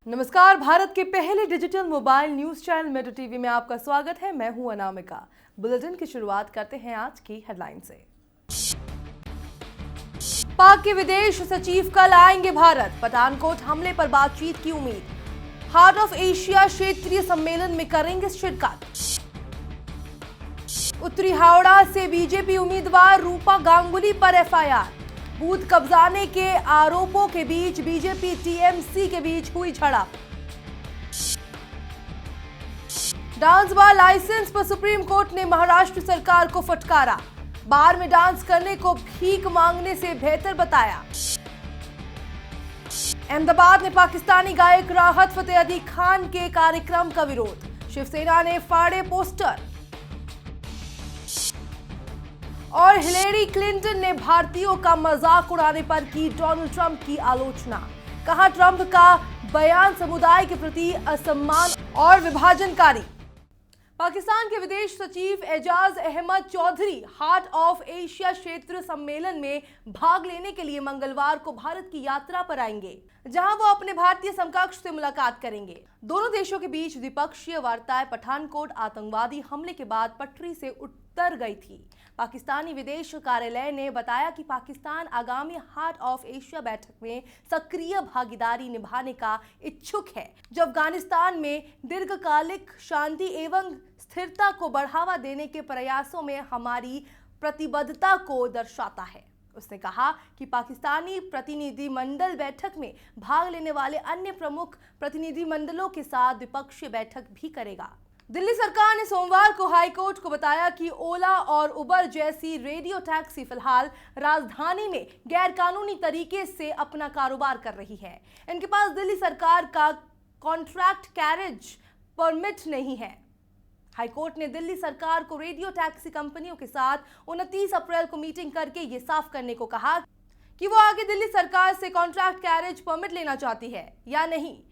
नमस्कार, भारत के पहले digital mobile news channel metro TV में आपका स्वागत है। मैं हूं अनामिका। बुलेटिन की शुरुआत करते हैं आज की हेडलाइन से। पाक के विदेश सचिव कल आएंगे भारत, पठानकोट हमले पर बातचीत की उम्मीद। हार्ट ऑफ एशिया क्षेत्रीय सम्मेलन में करेंगे शिरकत। उत्तरी हावड़ा से बीजेपी उम्मीदवार रूपा गांगुली पर एफआईआर। बूथ कब्जाने के आरोपों के बीच बीजेपी टीएमसी के बीच हुई झड़प। डांस बार लाइसेंस पर सुप्रीम कोर्ट ने महाराष्ट्र सरकार को फटकारा। बार में डांस करने को भीख मांगने से बेहतर बताया। अहमदाबाद में पाकिस्तानी गायक राहत फतेह अली खान के कार्यक्रम का विरोध, शिवसेना ने फाड़े पोस्टर। और हिलेरी क्लिंटन ने भारतीयों का मजाक उड़ाने पर की डोनाल्ड ट्रंप की आलोचना। कहा, ट्रंप का बयान समुदाय के प्रति असम्मान और विभाजनकारी। पाकिस्तान के विदेश सचिव Aizaz Ahmad Chaudhry heart of Asia क्षेत्र सम्मेलन में भाग लेने के लिए मंगलवार को भारत की यात्रा पर आएंगे, जहां वो अपने भारतीय समकक्ष से मुलाकात करेंगे। दोनों देशों के बीच द्विपक्षीय वार्ताएं पठानकोट आतंकवादी हमले के बाद पटरी से उतर गई थी। पाकिस्तानी विदेश कार्यालय ने बताया कि पाकिस्तान आगामी हार्ट ऑफ एशिया बैठक में सक्रिय भागीदारी निभाने का इच्छुक है, जो अफगानिस्तान में दीर्घकालिक शांति एवं स्थिरता को बढ़ावा देने के प्रयासों में हमारी प्रतिबद्धता को दर्शाता है। उसने कहा कि पाकिस्तानी प्रतिनिधिमंडल बैठक में भाग लेने वाले अन्य प्रमुख प्रतिनिधिमंडलों के साथ द्विपक्षीय बैठक भी करेगा। दिल्ली सरकार ने सोमवार को हाईकोर्ट को बताया कि ओला और उबर जैसी रेडियो टैक्सी फिलहाल राजधानी में गैरकानूनी तरीके से अपना कारोबार कर रही है। इनके पास दिल्ली सरकार का कॉन्ट्रैक्ट कैरेज परमिट नहीं है। हाईकोर्ट ने दिल्ली सरकार को रेडियो टैक्सी कंपनियों के साथ 29 अप्रैल को मीटिंग करके ये साफ करने को कहा कि वो आगे दिल्ली सरकार से कॉन्ट्रैक्ट कैरेज परमिट लेना चाहती है या नहीं।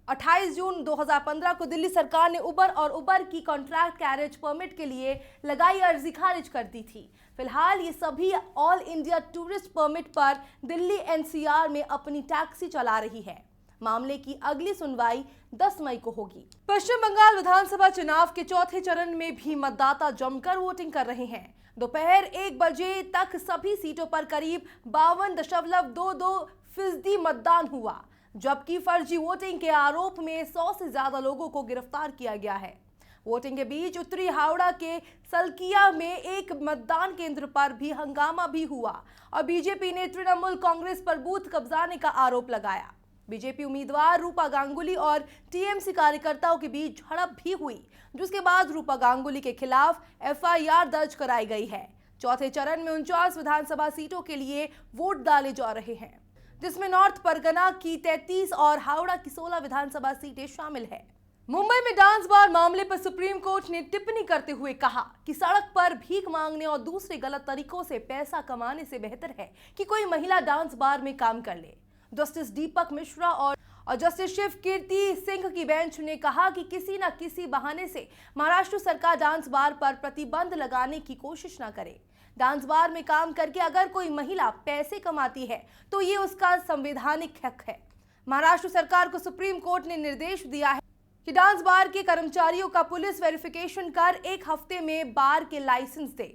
28 जून 2015 को दिल्ली सरकार ने उबर और उबर की कॉन्ट्रैक्ट कैरेज परमिट के लिए लगाई अर्जी खारिज कर दी थी। फिलहाल ये सभी ऑल इंडिया टूरिस्ट परमिट पर दिल्ली एनसीआर में अपनी टैक्सी चला रही है। मामले की अगली सुनवाई 10 मई को होगी। पश्चिम बंगाल विधानसभा चुनाव के चौथे चरण में भी मतदाता जमकर वोटिंग कर रहे हैं। दोपहर 1 बजे तक सभी सीटों पर करीब 52.22% मतदान हुआ, जबकि फर्जी वोटिंग के आरोप में 100 से ज्यादा लोगों को गिरफ्तार किया गया है। वोटिंग के बीच उत्तरी हावड़ा के सलकिया में एक मतदान केंद्र पर भी हंगामा भी हुआ और बीजेपी ने तृणमूल कांग्रेस पर बूथ कब्जाने का आरोप लगाया। बीजेपी उम्मीदवार रूपा गांगुली और टीएमसी कार्यकर्ताओं के बीच झड़प भी हुई, जिसके बाद रूपा गांगुली के खिलाफ एफआईआर दर्ज कराई गई है। चौथे चरण में 49 विधानसभा सीटों के लिए वोट डाले जा रहे हैं, जिसमें नॉर्थ परगना की 33 और हावड़ा की 16 विधानसभा सीटें शामिल है। मुंबई में डांस बार मामले पर सुप्रीम कोर्ट ने टिप्पणी करते हुए कहा कि सड़क पर भीख मांगने और दूसरे गलत तरीकों से पैसा कमाने से बेहतर है कि कोई महिला डांस बार में काम कर ले। जस्टिस दीपक मिश्रा और जस्टिस शिव कीर्ति सिंह की बेंच ने कहा कि किसी न किसी बहाने से महाराष्ट्र सरकार डांस बार पर प्रतिबंध लगाने की कोशिश न करे। डांस बार में काम करके अगर कोई महिला पैसे कमाती है तो ये उसका संवैधानिक हक है। महाराष्ट्र सरकार को सुप्रीम कोर्ट ने निर्देश दिया है कि डांस बार के कर्मचारियों का पुलिस वेरिफिकेशन कर 1 हफ्ते में बार के लाइसेंस दे।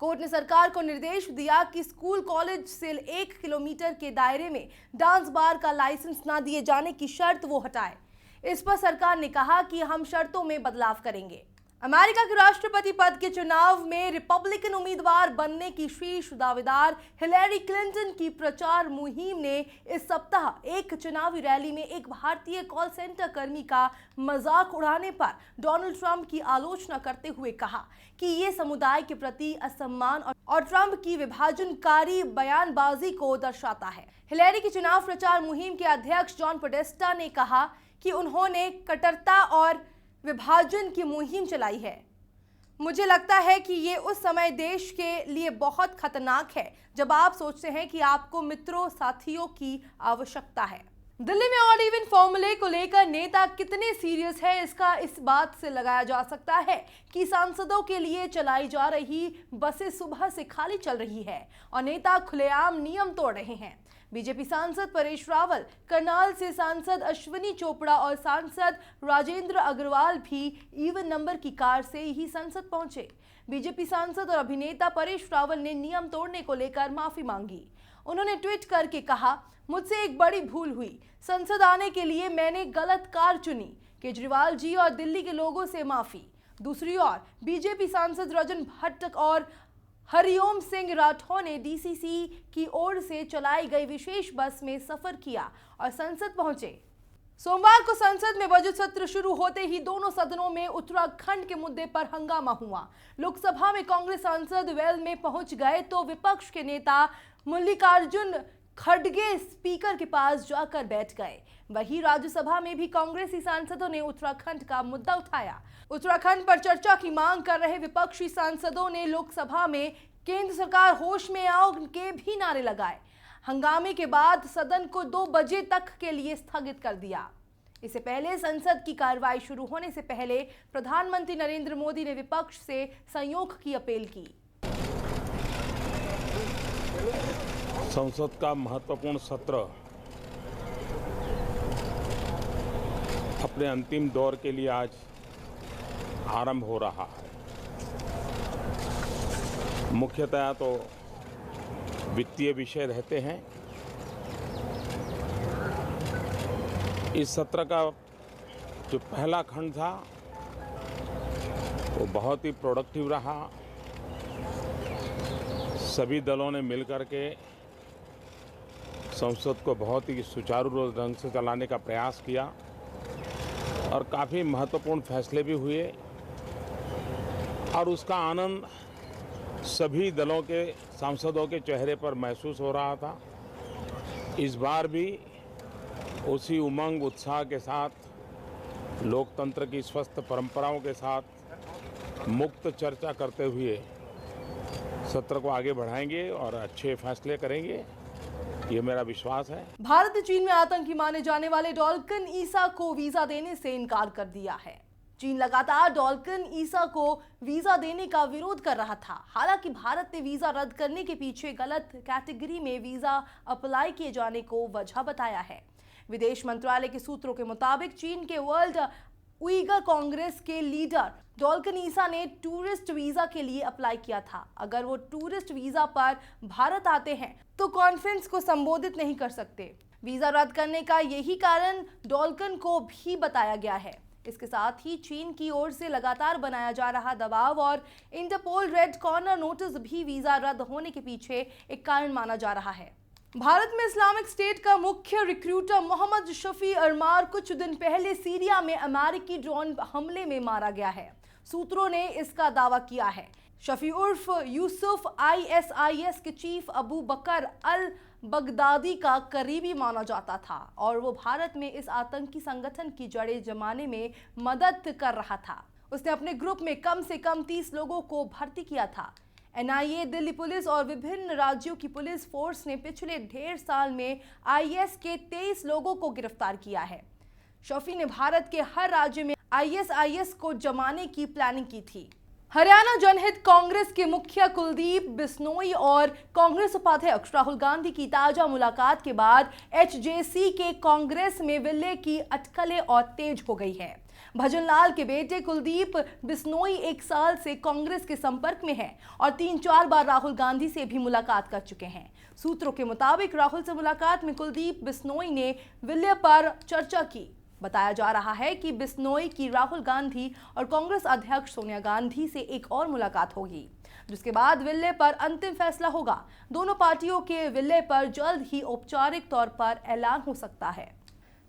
कोर्ट ने सरकार को निर्देश दिया कि स्कूल कॉलेज से 1 किलोमीटर के दायरे में डांस बार का लाइसेंस न दिए जाने की शर्त वो हटाए। इस पर सरकार ने कहा कि हम शर्तों में बदलाव करेंगे। अमेरिका के राष्ट्रपति पद के चुनाव में रिपब्लिकन उम्मीदवार बनने की शीर्ष दावेदार हिलेरी क्लिंटन की प्रचार मुहिम ने इस सप्ताह एक चुनावी रैली में एक भारतीय कॉल सेंटर कर्मी का मजाक उड़ाने पर डोनाल्ड ट्रंप की आलोचना करते हुए कहा कि ये समुदाय के प्रति असम्मान और ट्रंप की विभाजनकारी बयानबाजी को दर्शाता है। हिलेरी की चुनाव प्रचार मुहिम के अध्यक्ष जॉन पोडेस्टा ने कहा कि उन्होंने कट्टरता और विभाजन की मुहिम चलाई है। मुझे लगता है कि ये उस समय देश के लिए बहुत खतरनाक है जब आप सोचते हैं कि आपको मित्रों साथियों की आवश्यकता है। दिल्ली में ऑड इवन फॉर्मूले को लेकर नेता कितने सीरियस है, इसका इस बात से लगाया जा सकता है कि सांसदों के लिए चलाई जा रही बसें सुबह से खाली चल रही है और नेता खुलेआम नियम तोड़ रहे हैं। बीजेपी सांसद परेश रावल, करनाल से सांसद अश्विनी चोपड़ा और सांसद राजेंद्र अग्रवाल भी इवन नंबर की कार से ही संसद पहुंचे। बीजेपी सांसद और अभिनेता परेश रावल ने नियम तोड़ने को लेकर माफी मांगी। उन्होंने ट्वीट करके कहा, मुझसे एक बड़ी भूल हुई, संसद आने के लिए मैंने गलत कार चुनी। केजरीवाल जी और दिल्ली के लोगों से माफी। दूसरी ओर बीजेपी सांसद रजन भट्ट और हरिओम सिंह राठौर ने डीसीसी की ओर से चलाई गई विशेष बस में सफर किया और संसद पहुंचे। सोमवार को संसद में बजट सत्र शुरू होते ही दोनों सदनों में उत्तराखंड के मुद्दे पर हंगामा हुआ। लोकसभा में कांग्रेस सांसद वेल में पहुंच गए तो विपक्ष के नेता मल्लिकार्जुन खड़गे स्पीकर के पास जाकर बैठ गए। वहीं राज्यसभा में भी कांग्रेसी सांसदों ने उत्तराखंड का मुद्दा उठाया। उत्तराखंड पर चर्चा की मांग कर रहे विपक्षी सांसदों ने लोकसभा में केंद्र सरकार होश में आओ के भी नारे लगाए। हंगामे के बाद सदन को 2 बजे तक के लिए स्थगित कर दिया। इससे पहले संसद की कार्रवाई शुरू होने से पहले प्रधानमंत्री नरेंद्र मोदी ने विपक्ष से सहयोग की अपील की। संसद का महत्वपूर्ण सत्र अपने अंतिम दौर के लिए आज आरंभ हो रहा है। मुख्यतः तो वित्तीय विषय रहते हैं। इस सत्र का जो पहला खंड था वो बहुत ही प्रोडक्टिव रहा। सभी दलों ने मिलकर के संसद को बहुत ही सुचारू ढंग से चलाने का प्रयास किया और काफ़ी महत्वपूर्ण फैसले भी हुए और उसका आनंद सभी दलों के सांसदों के चेहरे पर महसूस हो रहा था। इस बार भी उसी उमंग उत्साह के साथ लोकतंत्र की स्वस्थ परंपराओं के साथ मुक्त चर्चा करते हुए सत्र को आगे बढ़ाएंगे और अच्छे फैसले करेंगे, ये मेरा विश्वास है। भारत ने चीन में आतंकी माने जाने वाले डॉल्कन ईसा को वीजा देने से इनकार कर दिया है। चीन लगातार डॉल्कन ईसा को वीजा देने का विरोध कर रहा था। हालांकि भारत ने वीजा रद्द करने के पीछे गलत कैटेगरी में वीजा अप्लाई किए जाने को वजह बताया है। विदेश मंत्रालय के सूत्रों के मुताबिक चीन के वर्ल्ड उइगर कांग्रेस के लीडर डॉल्कन ईसा ने टूरिस्ट वीजा के लिए अप्लाई किया था। अगर वो टूरिस्ट वीजा पर भारत आते हैं तो कॉन्फ्रेंस को संबोधित नहीं कर सकते। वीजा रद्द करने का यही कारण डॉल्कन को भी बताया गया है। इसके साथ ही चीन की ओर से लगातार बनाया जा रहा दबाव और इंटरपोल रेड कॉर्नर नोटिस भी वीजा रद्द होने के पीछे एक कारण माना जा रहा है। भारत में इस्लामिक स्टेट का मुख्य रिक्रूटर मोहम्मद शफी अरमार कुछ दिन पहले सीरिया में अमेरिकी ड्रोन हमले में मारा गया है। सूत्रों ने इसका दावा किया है। शफी उर्फ यूसुफ ISIS के चीफ अबू बकर अल बगदादी का करीबी माना जाता था और वो भारत में इस आतंकी संगठन की जड़ें जमाने में मदद कर रहा था। उसने अपने ग्रुप में कम से कम 30 लोगों को भर्ती किया था। NIA, दिल्ली पुलिस और विभिन्न राज्यों की पुलिस फोर्स ने पिछले 1.5 साल में IS के 23 लोगों को गिरफ्तार किया है। शफी ने भारत के हर राज्य में ISIS को जमाने की प्लानिंग की थी। हरियाणा जनहित कांग्रेस के मुखिया कुलदीप बिश्नोई और कांग्रेस उपाध्यक्ष राहुल गांधी की ताजा मुलाकात के बाद HJC के कांग्रेस में विलय की अटकलें और तेज हो गई है। भजन लाल के बेटे कुलदीप बिश्नोई 1 साल से कांग्रेस के संपर्क में है और 3-4 बार राहुल गांधी से भी मुलाकात कर चुके हैं। सूत्रों के मुताबिक राहुल से मुलाकात में कुलदीप बिश्नोई ने विलय पर चर्चा की। बताया जा रहा है कि बिश्नोई की राहुल गांधी और कांग्रेस अध्यक्ष सोनिया गांधी से एक और मुलाकात होगी, जिसके बाद विलय पर अंतिम फैसला होगा। दोनों पार्टियों के विलय पर जल्द ही औपचारिक तौर पर ऐलान हो सकता है।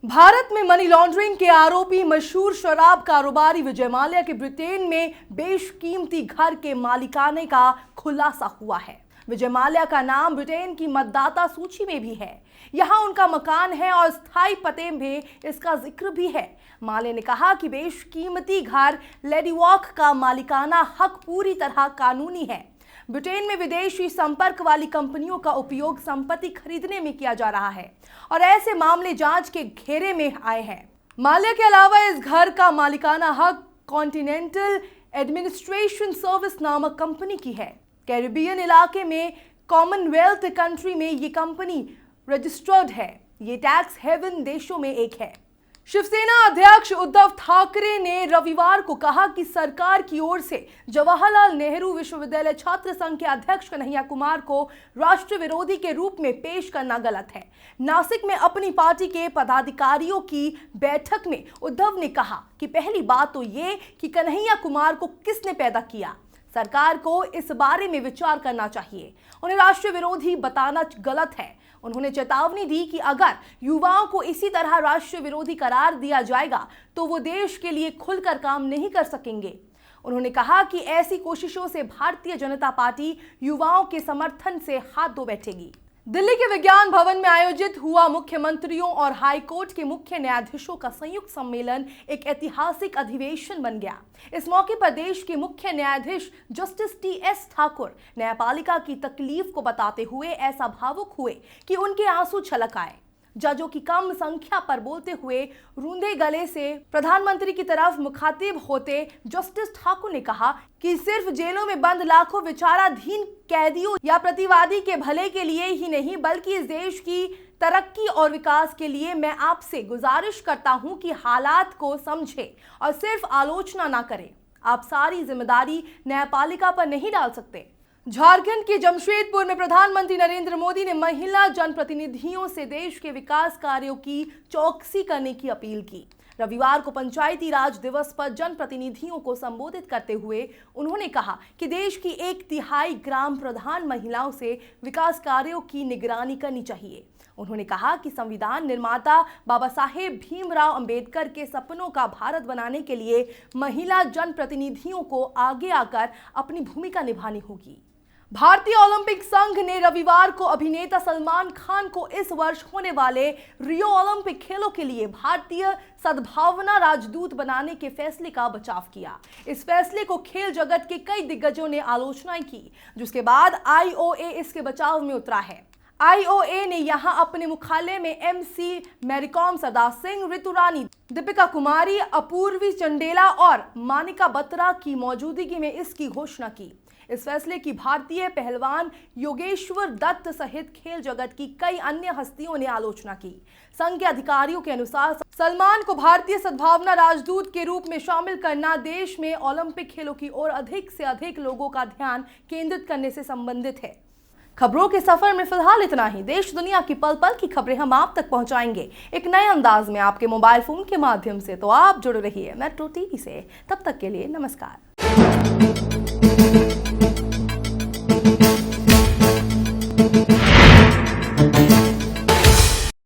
भारत में मनी लॉन्ड्रिंग के आरोपी मशहूर शराब कारोबारी विजय माल्या के ब्रिटेन में बेशकीमती घर के मालिकाने का खुलासा हुआ है। विजय माल्या का नाम ब्रिटेन की मतदाता सूची में भी है। यहाँ उनका मकान है और स्थायी पते में इसका जिक्र भी है। माल्या ने कहा कि बेशकीमती घर लेडी वॉक का मालिकाना हक पूरी तरह कानूनी है। ब्रिटेन में विदेशी संपर्क वाली कंपनियों का उपयोग संपत्ति खरीदने में किया जा रहा है और ऐसे मामले जांच के घेरे में आए हैं। माल्या के अलावा इस घर का मालिकाना हक कॉन्टिनेंटल एडमिनिस्ट्रेशन सर्विस नामक कंपनी की है। कैरिबियन इलाके में कॉमनवेल्थ कंट्री में ये कंपनी रजिस्टर्ड है। ये टैक्स हेवन देशों में एक है। शिवसेना अध्यक्ष उद्धव ठाकरे ने रविवार को कहा कि सरकार की ओर से जवाहरलाल नेहरू विश्वविद्यालय छात्र संघ के अध्यक्ष कन्हैया कुमार को राष्ट्र विरोधी के रूप में पेश करना गलत है। नासिक में अपनी पार्टी के पदाधिकारियों की बैठक में उद्धव ने कहा कि पहली बात तो ये कि कन्हैया कुमार को किसने पैदा किया, सरकार को इस बारे में विचार करना चाहिए। उन्हें राष्ट्र विरोधी बताना गलत है। उन्होंने चेतावनी दी कि अगर युवाओं को इसी तरह राष्ट्र विरोधी करार दिया जाएगा तो वो देश के लिए खुलकर काम नहीं कर सकेंगे। उन्होंने कहा कि ऐसी कोशिशों से भारतीय जनता पार्टी युवाओं के समर्थन से हाथ धो बैठेगी। दिल्ली के विज्ञान भवन में आयोजित हुआ मुख्यमंत्रियों और हाईकोर्ट के मुख्य न्यायाधीशों का संयुक्त सम्मेलन एक ऐतिहासिक अधिवेशन बन गया। इस मौके पर देश के मुख्य न्यायाधीश जस्टिस टी.एस. ठाकुर न्यायपालिका की तकलीफ को बताते हुए ऐसा भावुक हुए कि उनके आंसू छलक आए। जजों की कम संख्या पर बोलते हुए रूंधे गले से प्रधानमंत्री की तरफ मुखातिब होते जस्टिस ठाकुर ने कहा कि सिर्फ जेलों में बंद लाखों विचाराधीन कैदियों या प्रतिवादी के भले के लिए ही नहीं बल्कि इस देश की तरक्की और विकास के लिए मैं आपसे गुजारिश करता हूं कि हालात को समझें और सिर्फ आलोचना ना करें। आप सारी जिम्मेदारी न्यायपालिका पर नहीं डाल सकते। झारखंड के जमशेदपुर में प्रधानमंत्री नरेंद्र मोदी ने महिला जनप्रतिनिधियों से देश के विकास कार्यों की चौकसी करने की अपील की। रविवार को पंचायती राज दिवस पर जनप्रतिनिधियों को संबोधित करते हुए उन्होंने कहा कि देश की 1/3 ग्राम प्रधान महिलाओं से विकास कार्यों की निगरानी करनी चाहिए। उन्होंने कहा कि संविधान निर्माता बाबा साहेब भीमराव अंबेडकर के सपनों का भारत बनाने के लिए महिला जनप्रतिनिधियों को आगे आकर अपनी भूमिका निभानी होगी। भारतीय ओलंपिक संघ ने रविवार को अभिनेता सलमान खान को इस वर्ष होने वाले रियो ओलंपिक खेलों के लिए भारतीय सद्भावना राजदूत बनाने के फैसले का बचाव किया। इस फैसले को खेल जगत के कई दिग्गजों ने आलोचना की, जिसके बाद आईओए इसके बचाव में उतरा है। आईओए ने यहां अपने मुख्यालय में एमसी मैरीकॉम, सरदार सिंह, ऋतु रानी, दीपिका कुमारी, अपूर्वी चंडेला और मानिका बत्रा की मौजूदगी में इसकी घोषणा की। इस फैसले की भारतीय पहलवान योगेश्वर दत्त सहित खेल जगत की कई अन्य हस्तियों ने आलोचना की। संघ के अधिकारियों के अनुसार सलमान को भारतीय सद्भावना राजदूत के रूप में शामिल करना देश में ओलंपिक खेलों की ओर अधिक से अधिक लोगों का ध्यान केंद्रित करने से संबंधित है। खबरों के सफर में फिलहाल इतना ही। देश दुनिया की पल पल की खबरें हम आप तक पहुंचाएंगे एक नए अंदाज में आपके मोबाइल फोन के माध्यम से। तो आप जुड़े रहिए मेट्रो टीवी से। तब तक के लिए नमस्कार।